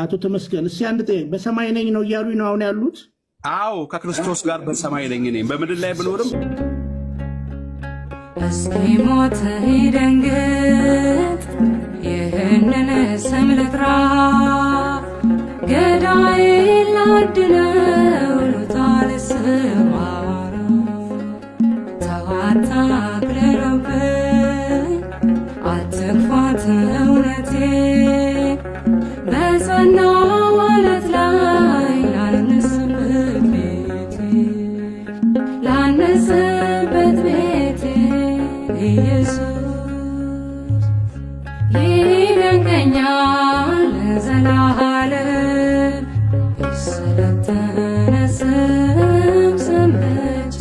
አቶ ተመስገን እስኪ አንድ ጠይቅ። በሰማይ ነኝ ነው እያሉኝ ነው አሁን ያሉት? አዎ ከክርስቶስ ጋር በሰማይ ነኝ ነኝ በምድር ላይ ብኖርም እስኪ ሞት ይደንግጥ ይህንን ስም ልጥራ ገዳይ ላድነው ሉታል ስም አዋራ ተዋታ ብለውብኝ አትግፋት እውነቴ በጸና ዋለት ላይ ላንስበት ቤቴ ኢየሱስ ይደንቀኛል ዘላለም ስለተነ ስም ሰምቼ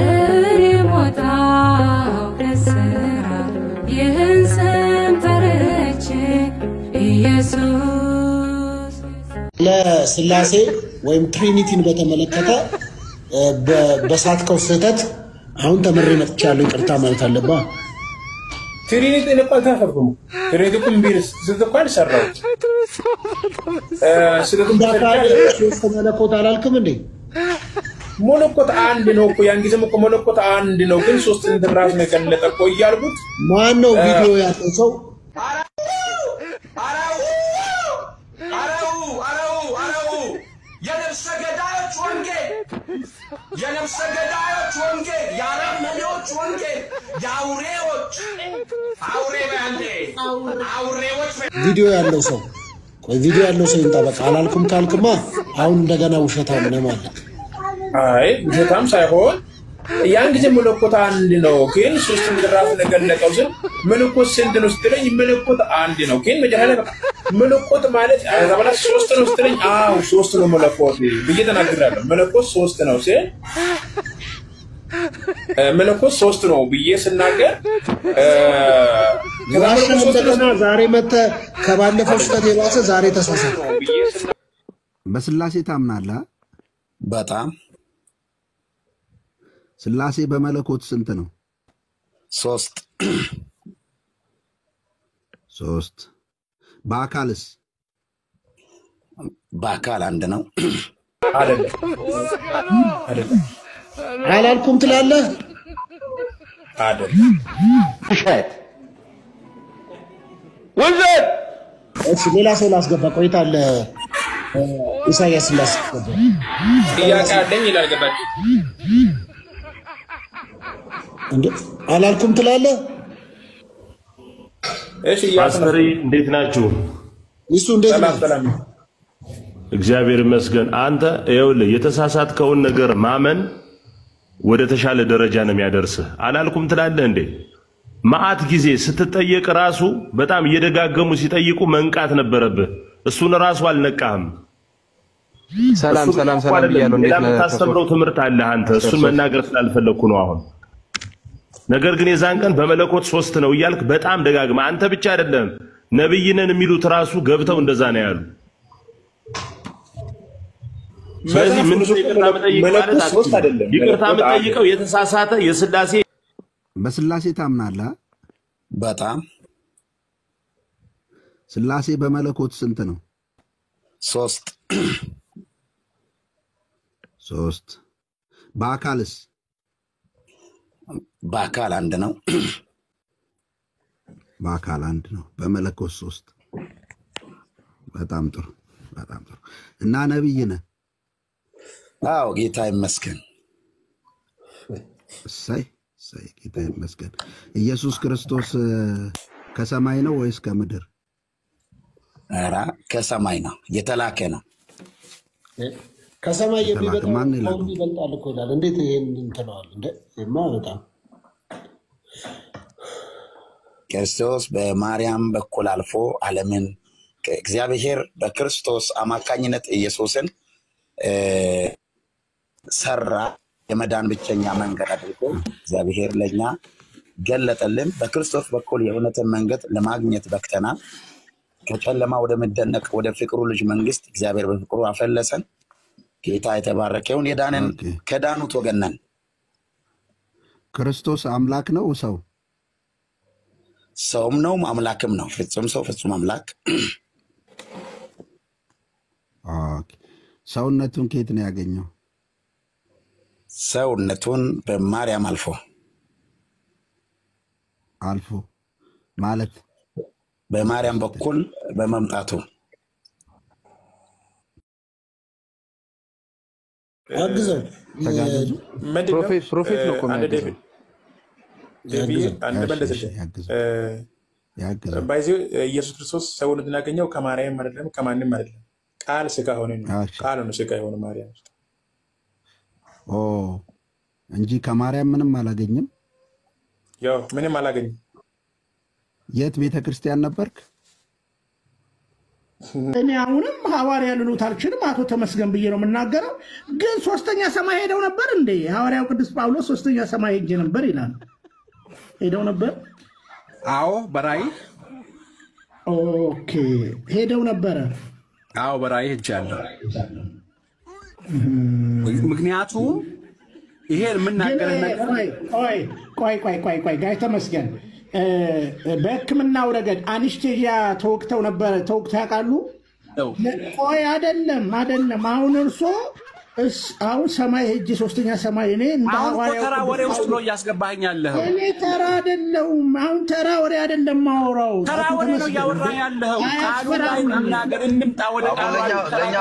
እኔ ሞታው ደስራ ይህን ስም ጠርቼ ኢየሱስ ለስላሴ ወይም ትሪኒቲን በተመለከተ በሳትከው ስህተት አሁን ተመሬ መጥቻለሁ ይቅርታ ማለት አለባ ትሪኒቲ ለቋታ ፈርኩም ትሪኒቲ ቢልስ ዝጥቋል ሰራው ስለዚህ ዳካል ሶስት መለኮት አላልክም እንዴ? ሞለኮት አንድ ነው እኮ ያን ጊዜም እኮ ሞለኮት አንድ ነው ግን ሶስት እንደራስ ነው ከለጠ እኮ እያልኩት ማን ነው ቪዲዮ ያለው ሰው? የነፍሰ ገዳዮች ወንጌል የአረብ መሪዎች ወንጌል የአውሬዎች ቪዲዮ ያለው ሰው ቆይ ቪዲዮ ያለው ሰው እንጣበቃ አላልኩም ካልክማ አሁን እንደገና ውሸታም ነው ማለት አይ ውሸታም ሳይሆን ያን ጊዜ መለኮት አንድ ነው ግን ሶስት እንደራስ ነገለቀው ግን መለኮት ስንት ነው ስትለኝ መለኮት አንድ ነው ግን መጀመሪያ በቃ መለኮት ማለት አዛባላ ሶስት ነው ስትለኝ አው ሶስት ነው መለኮት ብዬ ተናግራለሁ መለኮት ሶስት ነው ሲል መለኮት ሶስት ነው ብዬ ስናገር ዛሬ መተ ከባለፈው ስህተት የባሰ ዛሬ ተሳሳተ በስላሴ ታምናለህ? በጣም ስላሴ በመለኮት ስንት ነው? ሶስት በአካልስ? በአካል አንድ ነው አይደለም አላልኩም ትላለህ አይደለም እሸት ወንዘር እሺ ሌላ ሰው ላስገባ ቆይታለ ኢሳያስ ላስገባ ጥያቄ አለኝ ይላል ገባች እንዴ አላልኩም ትላለህ እሺ ያስፈሪ እንዴት ናችሁ? እሱ እንዴት ሰላም እግዚአብሔር ይመስገን። አንተ ይኸውልህ የተሳሳትከውን ነገር ማመን ወደ ተሻለ ደረጃ ነው የሚያደርስህ። አላልኩም ትላለህ እንዴ? ማአት ጊዜ ስትጠየቅ ራሱ በጣም እየደጋገሙ ሲጠይቁ መንቃት ነበረብህ። እሱን ራሱ አልነቃህም። ሰላም ብያለሁ። እንዴት ነው ታስተምረው ትምህርት አለ አንተ እሱን መናገር ስላልፈለኩ ነው አሁን። ነገር ግን የዛን ቀን በመለኮት ሶስት ነው እያልክ በጣም ደጋግማ አንተ ብቻ አይደለም ነብይነን የሚሉት ራሱ ገብተው እንደዛ ነው ያሉ። ስለዚህ ምን ይቅርታ መጠየቅ ማለት አይደለም። ይቅርታ መጠየቀው የተሳሳተ የስላሴ በስላሴ ታምናለህ? በጣም ስላሴ በመለኮት ስንት ነው? ሶስት በአካልስ? በአካል አንድ ነው በአካል አንድ ነው በመለኮት ሶስት በጣም ጥሩ እና ነብይ ነህ? አዎ ጌታ ይመስገን እሰይ ጌታ ይመስገን። ኢየሱስ ክርስቶስ ከሰማይ ነው ወይስ ከምድር? ኧረ ከሰማይ ነው የተላከ ነው ከሰማይ የሚበልጣል እኮ ይላል እንዴት ይሄን እንትነዋል እንዴ በጣም ክርስቶስ በማርያም በኩል አልፎ ዓለምን እግዚአብሔር በክርስቶስ አማካኝነት ኢየሱስን ሰራ የመዳን ብቸኛ መንገድ አድርጎ እግዚአብሔር ለኛ ገለጠልን። በክርስቶስ በኩል የእውነትን መንገድ ለማግኘት በክተናል። ከጨለማ ወደ መደነቅ ወደ ፍቅሩ ልጅ መንግስት እግዚአብሔር በፍቅሩ አፈለሰን። ጌታ የተባረከውን የዳንን ከዳኑት ወገን ነን። ክርስቶስ አምላክ ነው ሰውም ነው አምላክም ነው ፍጹም ሰው ፍጹም አምላክ ኦኬ። ሰውነቱን ከየት ነው ያገኘው? ሰውነቱን በማርያም አልፎ ማለት በማርያም በኩል በመምጣቱ አግዘው ፕሮፌት ነው ቆመ ባይዚ ኢየሱስ ክርስቶስ ሰውን እንድናገኘው ከማርያም አይደለም ከማንም አይደለም ቃል ስጋ ሆነ ነው ቃል ነው ስጋ የሆነ ማርያም እንጂ ከማርያም ምንም አላገኘም። ያው ምንም አላገኘም። የት ቤተክርስቲያን ነበርክ? እኔ አሁንም ሐዋርያ ልሉት አልችልም። አቶ ተመስገን ብዬ ነው የምናገረው። ግን ሶስተኛ ሰማይ ሄደው ነበር እንዴ? ሐዋርያው ቅዱስ ጳውሎስ ሶስተኛ ሰማይ ሄጄ ነበር ይላል። ሄደው ነበር? አዎ በራእይ ኦኬ ሄደው ነበር። አዎ በራእይ ሄጃለሁ። ምክንያቱም ይሄ የምናገረው ነገር ቆይ ጋይ ተመስገን በሕክምናው ረገድ አነስቴዚያ ተወቅተው ነበር። ተወቅተው ያውቃሉ? ቆይ አይደለም አሁን እርሶ አሁን ሰማይ ሄጄ ሶስተኛ ሰማይ እኔ እንዳዋሪው ተራ ወሬ ውስጥ ነው እያስገባኝ ያለኸው። እኔ ተራ አይደለም አሁን ተራ ወሬ አይደለም ማወራው ተራ ወሬ ነው ያወራኝ ያለኸው። ቃሉ ላይ እናገር እንምጣ ወደ ቃሉ ለኛ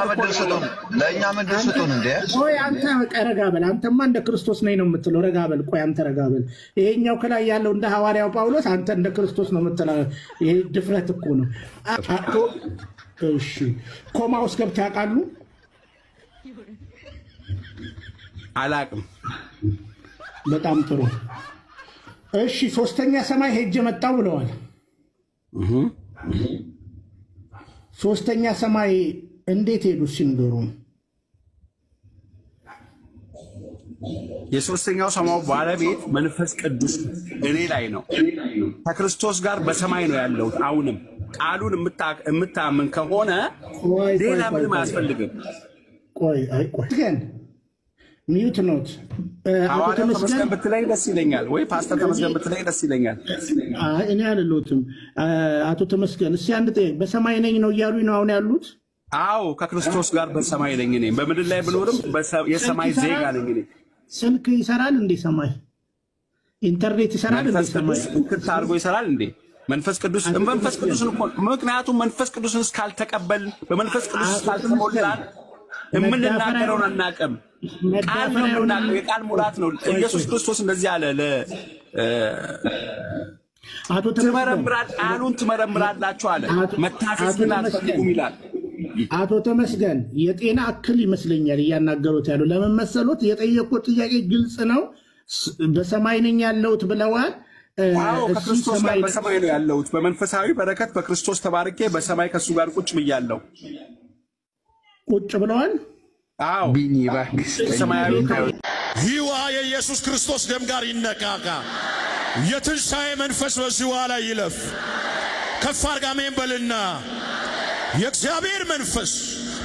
ምንድን ስጡን እንዴ? ቆይ አንተ ረጋ በል። አንተማ እንደ ክርስቶስ ነኝ ነው የምትለው። ረጋ በል። ቆይ አንተ ረጋ በል። ይሄኛው ከላይ ያለው እንደ ሐዋርያው ጳውሎስ አንተ እንደ ክርስቶስ ነው የምትለው። ይሄ ድፍረት እኮ ነው። እሺ ኮማ ውስጥ ገብተው ያውቃሉ? አላቅም። በጣም ጥሩ። እሺ ሶስተኛ ሰማይ ሄጄ መጣሁ ብለዋል። ሶስተኛ ሰማይ እንዴት ሄዱ ሲንገሩ? የሶስተኛው ሰማይ ባለቤት መንፈስ ቅዱስ እኔ ላይ ነው። ከክርስቶስ ጋር በሰማይ ነው ያለው። አሁንም ቃሉን የምታምን ከሆነ ሌላ ምንም አያስፈልግም። ቆይ ግን ሚዩት ኖት አቶ ተመስገን ብትለኝ ደስ ይለኛል፣ ወይ ፓስተር ተመስገን ብትለኝ ደስ ይለኛል። እኔ አልሎትም። አቶ ተመስገን እስኪ አንድ ጠይቅ። በሰማይ ነኝ ነው እያሉኝ ነው አሁን ያሉት? አዎ ከክርስቶስ ጋር በሰማይ ነኝ ነኝ። በምድር ላይ ብኖርም የሰማይ ዜጋ ነኝ ነኝ። ስልክ ይሰራል እንዴ? ሰማይ ኢንተርኔት ይሰራል እንዴ? ሰማይ እንክት አድርጎ ይሰራል እንዴ? መንፈስ ቅዱስን ምክንያቱም መንፈስ ቅዱስን እስካልተቀበል በመንፈስ ቅዱስ እስካልተሞላን የምንናገረውን አናውቅም። ቃል ነው የምናውቀው፣ የቃል ሙላት ነው። ኢየሱስ ክርስቶስ እንደዚህ አለ ቃሉን ትመረምራላችሁ አለ። መታዘዝን አትፈልጉም ይላል። አቶ ተመስገን የጤና እክል ይመስለኛል እያናገሩት ያሉ። ለምን መሰሎት? የጠየቁት ጥያቄ ግልጽ ነው። በሰማይ ነኝ ያለሁት ብለዋል። አዎ ከክርስቶስ ጋር በሰማይ ነው ያለሁት። በመንፈሳዊ በረከት በክርስቶስ ተባርኬ በሰማይ ከሱ ጋር ቁጭ ብያለሁ። ቁጭ ብለዋል። አዎ ቢኒ ባክስ ሰማያዊ ይዋ የኢየሱስ ክርስቶስ ደም ጋር ይነካካ። የትንሣኤ መንፈስ በዚህ ላይ ይለፍ። ከፍ አድርጋሜን በልና የእግዚአብሔር መንፈስ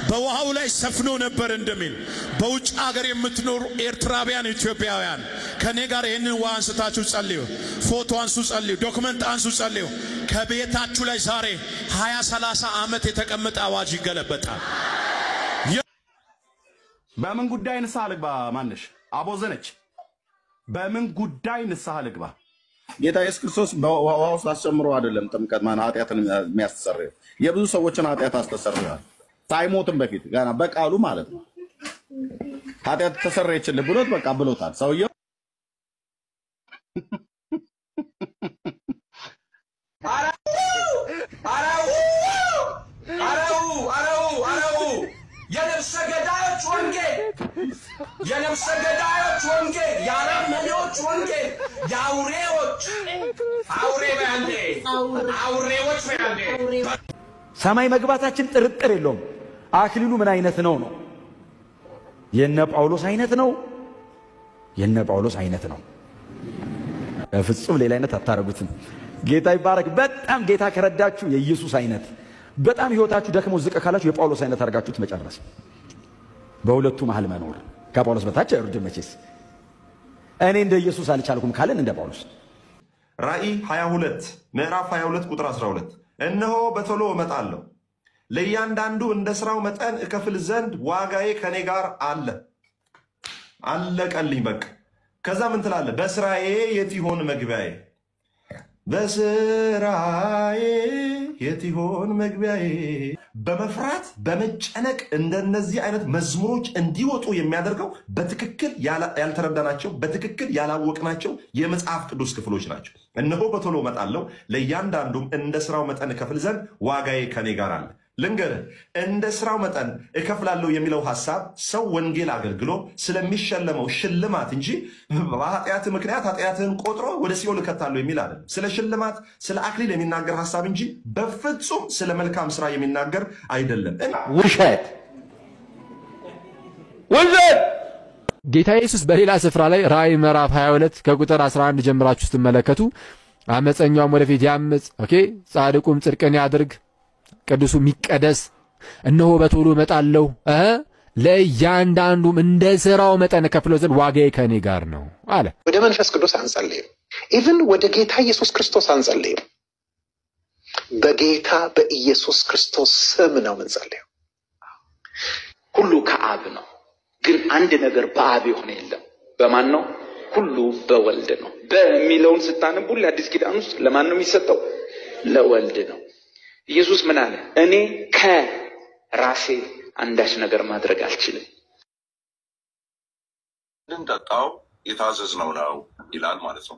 በውሃው ላይ ሰፍኖ ነበር እንደሚል በውጭ ሀገር የምትኖሩ ኤርትራውያን ኢትዮጵያውያን ከኔ ጋር ይህንን ውሃ አንስታችሁ ጸልዩ። ፎቶ አንሱ ጸልዩ። ዶክመንት አንሱ ጸልዩ። ከቤታችሁ ላይ ዛሬ 20-30 ዓመት የተቀመጠ አዋጅ ይገለበጣል። በምን ጉዳይ ንስሐ ልግባ? ማንሽ አቦዘነች። በምን ጉዳይ ንስሐ ልግባ? ጌታ ኢየሱስ ክርስቶስ በውሃ ውስጥ አስጨምሮ አይደለም ጥምቀት ኃጢአትን የሚያስተሰርየው። የብዙ ሰዎችን ኃጢአት አስተሰርየዋል። ሳይሞትም በፊት ገና በቃሉ ማለት ነው። ኃጢአት ተሰረየችልህ ብሎት በቃ ብሎታል ሰውየው። አረው የነፍሰ ገዳዮች ወንጌል፣ የነፍሰ ገዳዮች ወንጌል፣ የአረመኔዎች ወንጌል፣ የአውሬዎች አውሬ ባንዴ አውሬዎች ባንዴ ሰማይ መግባታችን ጥርጥር የለውም። አክሊሉ ምን አይነት ነው? የነ ጳውሎስ አይነት ነው። የነ ጳውሎስ አይነት ነው። በፍጹም ሌላ አይነት አታረጉትም። ጌታ ይባረክ። በጣም ጌታ ከረዳችሁ የኢየሱስ አይነት፣ በጣም ህይወታችሁ ደክሞ ዝቅ ካላችሁ የጳውሎስ አይነት አድርጋችሁት መጨረስ። በሁለቱ መሃል መኖር። ከጳውሎስ በታች አይወርድም መቼስ። እኔ እንደ ኢየሱስ አልቻልኩም ካለን እንደ ጳውሎስ። ራእይ 22 ምዕራፍ 22 ቁጥር 12 እነሆ በቶሎ እመጣለሁ፣ ለእያንዳንዱ እንደ ስራው መጠን እከፍል ዘንድ ዋጋዬ ከኔ ጋር አለ። አለቀልኝ በቃ። ከዛ ምን ትላለህ? በስራዬ የት ይሆን መግቢያዬ? በስራዬ የት ይሆን መግቢያዬ? በመፍራት በመጨነቅ እንደነዚህ አይነት መዝሙሮች እንዲወጡ የሚያደርገው በትክክል ያልተረዳናቸው በትክክል ያላወቅናቸው የመጽሐፍ ቅዱስ ክፍሎች ናቸው። እነሆ በቶሎ እመጣለሁ፣ ለእያንዳንዱም እንደ ስራው መጠን እከፍል ዘንድ ዋጋዬ ከኔ ጋር አለ። ልንገርህ፣ እንደ ስራው መጠን እከፍላለሁ የሚለው ሐሳብ ሰው ወንጌል አገልግሎ ስለሚሸለመው ሽልማት እንጂ በኃጢአት ምክንያት ኃጢአትህን ቆጥሮ ወደ ሲኦል እከታለሁ የሚል አይደለም። ስለ ሽልማት ስለ አክሊል የሚናገር ሐሳብ እንጂ በፍጹም ስለ መልካም ስራ የሚናገር አይደለም። ውሸት። ጌታ ኢየሱስ በሌላ ስፍራ ላይ ራእይ ምዕራፍ 22 ከቁጥር 11 ጀምራችሁ ስትመለከቱ አመፀኛውም ወደፊት ያምፅ፣ ጻድቁም ጽድቅን ያድርግ፣ ቅዱሱ ሚቀደስ፣ እነሆ በቶሎ እመጣለሁ፣ ለእያንዳንዱም እንደ ስራው መጠን እከፍለው ዘንድ ዋጋዬ ከኔ ጋር ነው አለ። ወደ መንፈስ ቅዱስ አንጸልይም። ኢቭን ወደ ጌታ ኢየሱስ ክርስቶስ አንጸልይም። በጌታ በኢየሱስ ክርስቶስ ስም ነው የምንጸልየው። ሁሉ ከአብ ነው፣ ግን አንድ ነገር በአብ የሆነ የለም። በማን ነው? ሁሉ በወልድ ነው። በሚለውን ስታነቡ ለአዲስ ኪዳን ውስጥ ለማን ነው የሚሰጠው? ለወልድ ነው። ኢየሱስ ምን አለ? እኔ ከራሴ አንዳች ነገር ማድረግ አልችልም። እንጠጣው የታዘዝነው ነው ይላል ማለት ነው።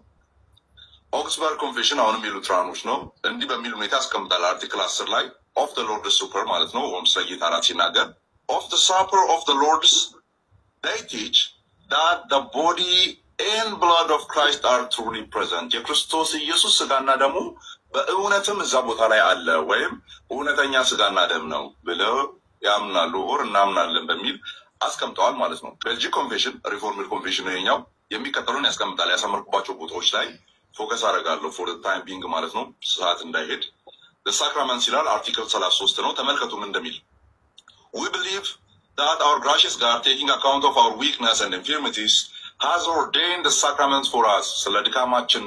ኦክስበርግ ኮንፌሽን አሁንም የሉትራኖች ነው እንዲህ በሚል ሁኔታ ያስቀምጣል። አርቲክል 10 ላይ ኦፍ ዘ ሎርድስ ሱፐር ማለት ነው። ወይም ስለ ጌታ እራት ሲናገር ኦፍ ዘ ሳፐር ኦፍ ዘ ሎርድስ they teach that the body and blood of Christ are truly present። የክርስቶስ ኢየሱስ ስጋና ደሙ በእውነትም እዛ ቦታ ላይ አለ ወይም እውነተኛ ስጋና ደም ነው ብለው ያምናሉ ወር እናምናለን በሚል አስቀምጠዋል ማለት ነው። ቤልጂክ ኮንፌሽን ሪፎርምድ ኮንፌሽን ይሄኛው የሚከተሉን ያስቀምጣል። ያሰመርኩባቸው ቦታዎች ላይ ፎከስ አደርጋለሁ ፎር ዘ ታይም ቢንግ ማለት ነው፣ ሰዓት እንዳይሄድ። the sacraments ይላል አርቲክል 33 ነው። ተመልከቱ ምን እንደሚል we believe that our gracious God, taking account of our weakness and infirmities, has ordained the sacraments for us. ስለ ድካማችን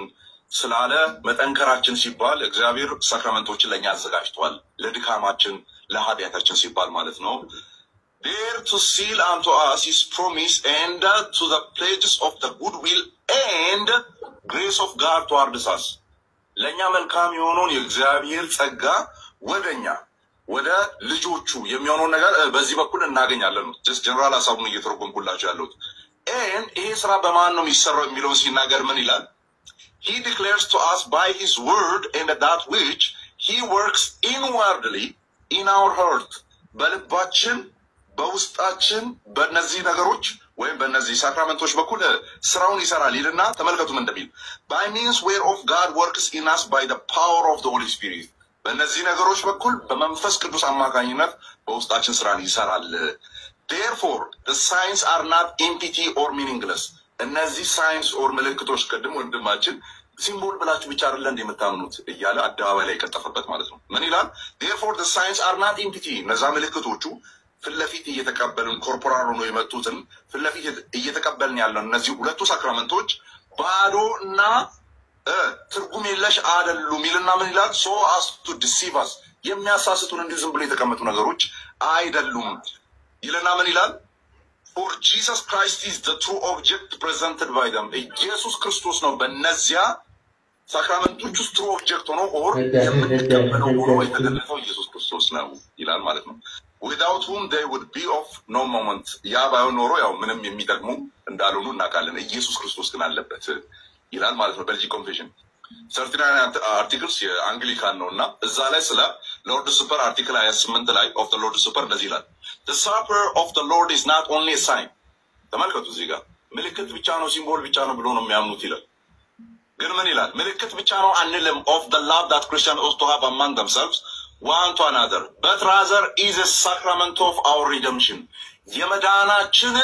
ስላለ መጠንከራችን ሲባል እግዚአብሔር ሳክራመንቶችን ለኛ አዘጋጅቷል። ለድካማችን ለኃጢአታችን ሲባል ማለት ነው። there to seal unto us his promise and to the pledges of the goodwill and grace of God towards us. ለኛ መልካም የሆነውን የእግዚአብሔር ጸጋ ወደኛ ወደ ልጆቹ የሚሆነው ነገር በዚህ በኩል እናገኛለን። just ጀነራል ሐሳቡን እየተረጎምኩላችሁ ያለሁት ይሄ ስራ በማን ነው የሚሰራው የሚለውን ሲናገር ምን ይላል? he declares to us by his word and that which he works inwardly in our heart በልባችን በውስጣችን በእነዚህ ነገሮች ወይም በእነዚህ ሳክራመንቶች በኩል ስራውን ይሰራል ይልና ተመልከቱ ምን እንደሚል by means whereof God works in us by the power of the Holy Spirit። በእነዚህ ነገሮች በኩል በመንፈስ ቅዱስ አማካኝነት በውስጣችን ስራን ይሰራል። therefore the signs are not empty or meaningless። እነዚህ ሳይንስ ኦር ምልክቶች ቅድም ወንድማችን ሲምቦል ብላችሁ ብቻ አይደለም እንደምታምኑት እያለ አደባባይ ላይ የቀጠፈበት ማለት ነው። ምን ይላል? therefore the signs are not empty። እነዛ ምልክቶቹ ፍለፊት እየተቀበልን ኮርፖራል ነው የመጡትን ፍለፊት እየተቀበልን ያለው እነዚህ ሁለቱ ሳክራመንቶች ባዶ እና ትርጉም የለሽ አይደሉም ይልና ምን ይላል? so as to deceive us የሚያሳስቱን እንዲሁ ዝም ብሎ የተቀመጡ ነገሮች አይደሉም ይልና ምን ይላል? for Jesus Christ is the true object presented by them። ኢየሱስ ክርስቶስ ነው በእነዚያ ሳክራመንቶች ውስጥ ትሩ ኦብጀክት ሆኖ ኦር የምንቀበለው ሆኖ የተገለጠው ኢየሱስ ክርስቶስ ነው ይላል ማለት ነው። without whom they would be of no moment። ያ ባይሆን ኖሮ ያው ምንም የሚጠቅሙ እንዳልሆኑ እናውቃለን። ኢየሱስ ክርስቶስ ግን አለበት ይላል ማለት ነው። ቤልጂክ ኮንፌሽን 39 አርቲክልስ የአንግሊካን ነው እና እዛ ላይ ስለ ሎርድ ሱፐር አርቲክል 28 ላይ ኦፍ ዘ ሎርድ ሱፐር እንደዚህ ይላል the supper of the Lord is not only a sign። ተመልከቱ እዚህ ጋር ምልክት ብቻ ነው ሲምቦል ብቻ ነው ብሎ ነው የሚያምኑት ይላል። ግን ምን ይላል? ምልክት ብቻ ነው አንልም of the love that Christians ought to have among themselves one to another but rather is a sacrament of our redemption። የመዳናችን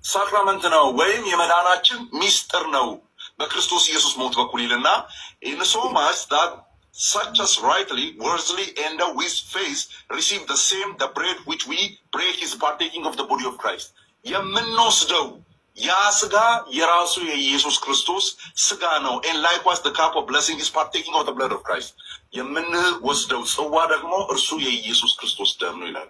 ሳክራመንት ነው ወይም የመዳናችን ሚስጥር ነው በክርስቶስ ኢየሱስ ሞት በኩል ይልና in so much that such as rightly worthily and with faith receive the same the bread which we break is partaking of the body of Christ። የምንወስደው ያ ስጋ የራሱ የኢየሱስ ክርስቶስ ስጋ ነው። and likewise the cup of blessing is partaking of the blood of Christ የምንወስደው ጽዋ ደግሞ እርሱ የኢየሱስ ክርስቶስ ደም ነው ይላል።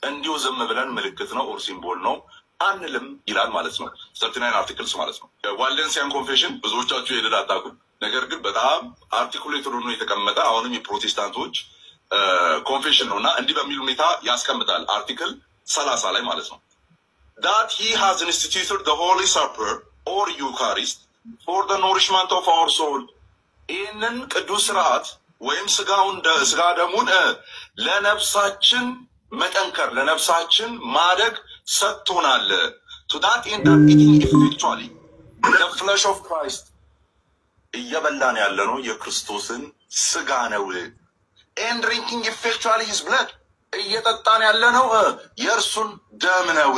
እንዲሁ ዝም ብለን ምልክት ነው ኦር ሲምቦል ነው አንልም ይላል ማለት ነው። 39 አርቲክልስ ማለት ነው። ዋሌንሲያን ኮንፌሽን ብዙዎቻችሁ የሄደድ አታውቁም። ነገር ግን በጣም አርቲኩሌትድ ሆኖ የተቀመጠ አሁንም የፕሮቴስታንቶች ኮንፌሽን ነውና እንዲህ በሚል ሁኔታ ያስቀምጣል። አርቲክል 30 ላይ ማለት ነው that he has instituted the holy supper or eucharist for the nourishment of our soul ይህንን ቅዱስ ስርዓት ወይም ስጋ ደሙን ለነፍሳችን መጠንከር ለነፍሳችን ማደግ ሰጥቶናል። to that end that eating effectually the flesh of Christ እየበላን ያለነው የክርስቶስን ስጋ ነው። and drinking effectually his blood እየጠጣን ያለነው የእርሱን ደም ነው።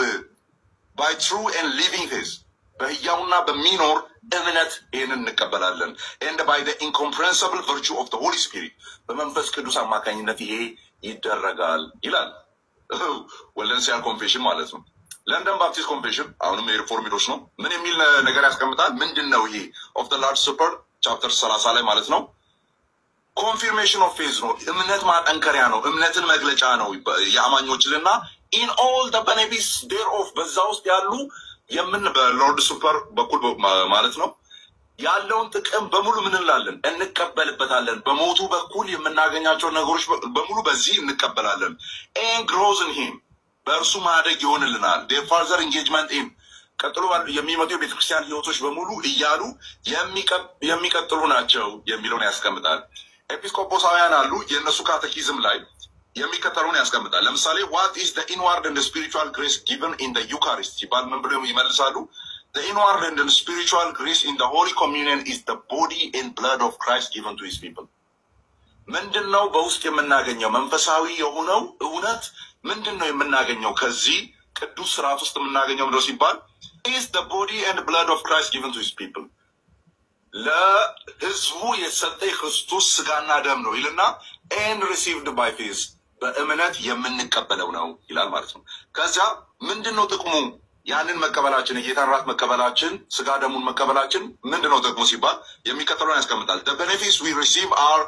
by true and living faith በሕያውና በሚኖር እምነት ይህንን እንቀበላለን። and by the incomprehensible virtue of the Holy Spirit በመንፈስ ቅዱስ አማካኝነት ይሄ ይደረጋል ይላል። ወለንሲያን ኮንፌሽን ማለት ነው። ለንደን ባፕቲስት ኮንፌሽን አሁንም የሪፎርሚዶች ነው። ምን የሚል ነገር ያስቀምጣል? ምንድን ነው ይሄ? of the Lord's Supper ቻፕተር 30 ላይ ማለት ነው ኮንፊርሜሽን ኦፍ ፌዝ ነው። እምነት ማጠንከሪያ ነው። እምነትን መግለጫ ነው የአማኞችልና in all the benefits thereof በዛ ውስጥ ያሉ በሎርድ ሱፐር በኩል ማለት ነው ያለውን ጥቅም በሙሉ ምን እንላለን? እንቀበልበታለን። በሞቱ በኩል የምናገኛቸው ነገሮች በሙሉ በዚህ እንቀበላለን። and grows in him በእርሱ ማደግ ይሆንልናል። the further engagement in ቀጥሎ የሚመጡ የቤተክርስቲያን ህይወቶች በሙሉ እያሉ የሚቀጥሉ ናቸው የሚለውን ያስቀምጣል። ኤጲስቆጶሳውያን አሉ የእነሱ ካቴኪዝም ላይ የሚከተለውን ያስቀምጣል። ለምሳሌ what is the inward and the spiritual grace given in the Eucharist ይባል ምን ብለው ይመልሳሉ? the inward and the spiritual grace in the Holy Communion is the body and blood of Christ given to his people ምንድነው በውስጥ የምናገኘው መንፈሳዊ የሆነው እውነት ምንድነው የምናገኘው ከዚህ ቅዱስ ስርዓት ውስጥ የምናገኘው ነው ሲባል is the body and blood of Christ given to his people ለህዝቡ የሰጠ ክርስቶስ ስጋና ደም ነው ይልና and received by faith በእምነት የምንቀበለው ነው ይላል ማለት ነው። ከዛ ምንድነው ጥቅሙ? ያንን መቀበላችን የጌታን ራት መቀበላችን ስጋ ደሙን መቀበላችን ምንድነው ጥቅሙ ሲባል የሚከተለውን ያስቀምጣል። the benefits we receive are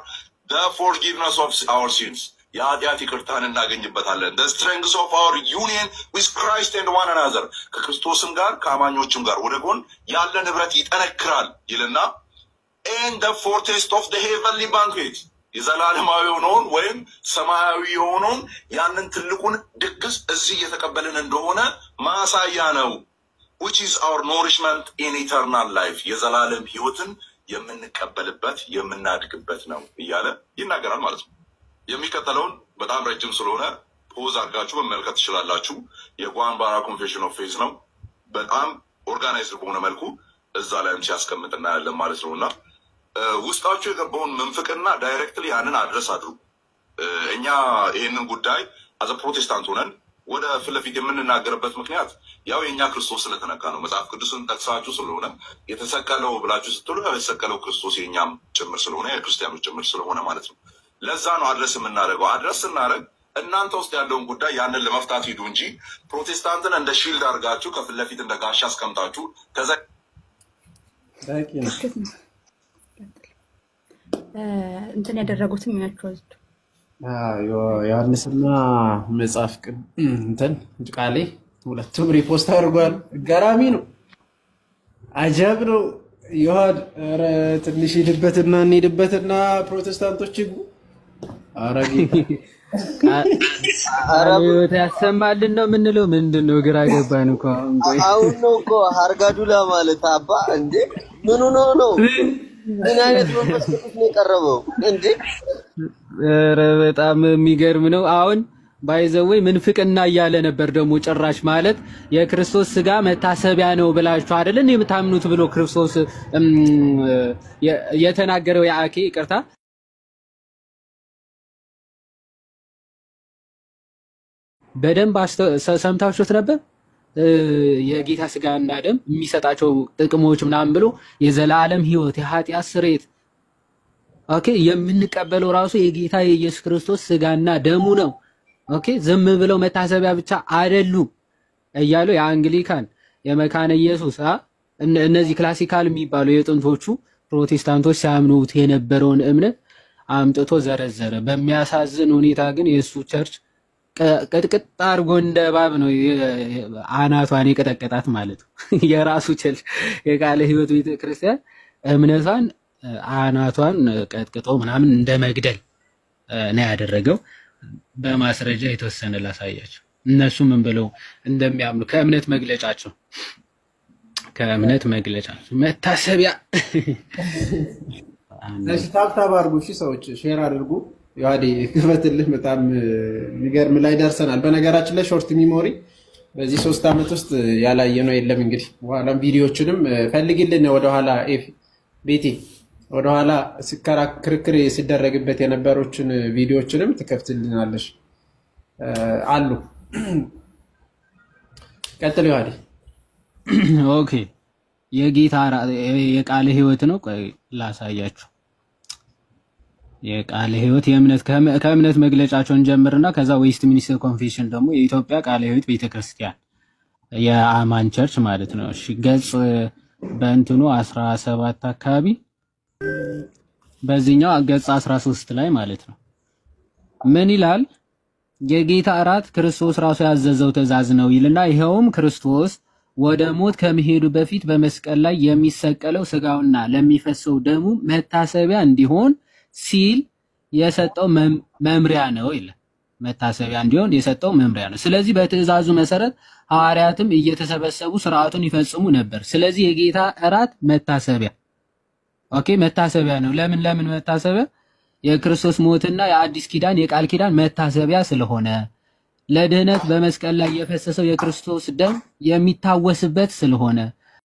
the forgiveness of our sins የኃጢአት ይቅርታን እናገኝበታለን። the strength of our union with Christ and one another ከክርስቶስም ጋር ከአማኞችም ጋር ወደ ጎን ያለ ንብረት ይጠነክራል ይልና and the foretaste of the heavenly banquet የዘላለማዊ የሆነውን ወይም ሰማያዊ የሆነውን ያንን ትልቁን ድግስ እዚህ እየተቀበልን እንደሆነ ማሳያ ነው። which is our nourishment in eternal life የዘላለም ህይወትን የምንቀበልበት የምናድግበት ነው እያለ ይናገራል ማለት ነው። የሚከተለውን በጣም ረጅም ስለሆነ ፖዝ አድርጋችሁ መመልከት ትችላላችሁ። የጓንባራ ኮንፌሽን ኦፍ ፌዝ ነው። በጣም ኦርጋናይዝድ በሆነ መልኩ እዛ ላይም ሲያስቀምጥ እናያለን ማለት ነውና ውስጣችሁ የገባውን መንፍቅና ዳይሬክትሊ ያንን አድረስ አድሩ። እኛ ይህንን ጉዳይ አዘ ፕሮቴስታንት ሆነን ወደ ፊት ለፊት የምንናገርበት ምክንያት ያው የእኛ ክርስቶስ ስለተነካ ነው። መጽሐፍ ቅዱስን ጠቅሳችሁ ስለሆነ የተሰቀለው ብላችሁ ስትሉ የተሰቀለው ክርስቶስ የእኛም ጭምር ስለሆነ የክርስቲያኖች ጭምር ስለሆነ ማለት ነው። ለዛ ነው አድረስ የምናደርገው። አድረስ ስናደርግ እናንተ ውስጥ ያለውን ጉዳይ ያንን ለመፍታት ሂዱ እንጂ ፕሮቴስታንትን እንደ ሺልድ አድርጋችሁ ከፊት ለፊት እንደ ጋሻ አስቀምጣችሁ ከዛ እንትን ያደረጉትም ይመችዋል። ዮሐንስና መጽሐፍ እንትን ቃሌ ሁለቱም ሪፖስት አድርጓል። ገራሚ ነው፣ አጃብ ነው። ዮሐን ኧረ ትንሽ ሄድበትና እንሄድበትና ፕሮቴስታንቶች ይግቡ። ኧረ አረቦት ያሰማልን ነው የምንለው። ምንድነው ግራ ገባን እኮ አሁን ነው እኮ ሀርጋዱላ ማለት አባ እንዴ ምን ነው ምን አይነት መንፈስ ቅዱስ ነው የቀረበው እንዴ? ኧረ በጣም የሚገርም ነው። አሁን ባይዘወይ ምንፍቅና እያለ ነበር ደግሞ ጭራሽ ማለት የክርስቶስ ስጋ መታሰቢያ ነው ብላችሁ አይደል እንዴ የምታምኑት ብሎ ክርስቶስ የተናገረው ያአኬ ይቅርታ በደንብ ሰምታችሁት ነበር። የጌታ ስጋና ደም የሚሰጣቸው ጥቅሞች ምናምን ብሎ የዘላለም ህይወት የኃጢአት ስርየት ኦኬ የምንቀበለው ራሱ የጌታ የኢየሱስ ክርስቶስ ስጋና ደሙ ነው። ኦኬ ዝም ብለው መታሰቢያ ብቻ አይደሉም እያሉ የአንግሊካን የመካነ ኢየሱስ እነዚህ ክላሲካል የሚባሉ የጥንቶቹ ፕሮቴስታንቶች ሲያምኑት የነበረውን እምነት አምጥቶ ዘረዘረ። በሚያሳዝን ሁኔታ ግን የእሱ ቸርች ቅጥቅጥ አድርጎ እንደ እባብ ነው አናቷን የቀጠቀጣት ማለት ነው። የራሱ ቸርች የቃለ ሕይወት ቤተክርስቲያን እምነቷን አናቷን ቀጥቅጦ ምናምን እንደ መግደል ነው ያደረገው። በማስረጃ የተወሰነ ላሳያቸው። እነሱ ምን ብለው እንደሚያምኑ ከእምነት መግለጫቸው መታሰቢያ እሺ፣ ታብታብ አድርጉ። እሺ ሰዎች ሼር አድርጉ። ያዲ ክፈትልህ። በጣም የሚገርም ላይ ደርሰናል። በነገራችን ላይ ሾርት ሚሞሪ በዚህ 3 ዓመት ውስጥ ያላየነው የለም። እንግዲህ በኋላም ቪዲዮዎችንም ፈልግልን ወደኋላ ቤቴ ወደኋላ ክርክር ሲደረግበት የነበሩትን ቪዲዮዎችንም ትከፍትልናለሽ አሉ። ቀጥል ያዲ። ኦኬ የጌታ የቃለ ሕይወት ነው። ቆይ ላሳያችሁ። የቃለ ሕይወት የእምነት ከእምነት መግለጫቸውን ጀምርና ከዛ ዌስት ሚኒስተር ኮንፌሽን ደግሞ የኢትዮጵያ ቃለ ሕይወት ቤተክርስቲያን የአማን ቸርች ማለት ነው። እሺ ገጽ በእንትኑ 17 አካባቢ በዚህኛው ገጽ 13 ላይ ማለት ነው ምን ይላል? የጌታ እራት ክርስቶስ ራሱ ያዘዘው ትእዛዝ ነው ይልና ይሄውም ክርስቶስ ወደ ሞት ከመሄዱ በፊት በመስቀል ላይ የሚሰቀለው ስጋውና ለሚፈሰው ደሙ መታሰቢያ እንዲሆን ሲል የሰጠው መምሪያ ነው ይላል። መታሰቢያ እንዲሆን የሰጠው መምሪያ ነው። ስለዚህ በትእዛዙ መሰረት ሐዋርያትም እየተሰበሰቡ ስርዓቱን ይፈጽሙ ነበር። ስለዚህ የጌታ እራት መታሰቢያ መታሰቢያ ነው። ለምን መታሰቢያ? የክርስቶስ ሞትና የአዲስ ኪዳን የቃል ኪዳን መታሰቢያ ስለሆነ ለድህነት በመስቀል ላይ የፈሰሰው የክርስቶስ ደም የሚታወስበት ስለሆነ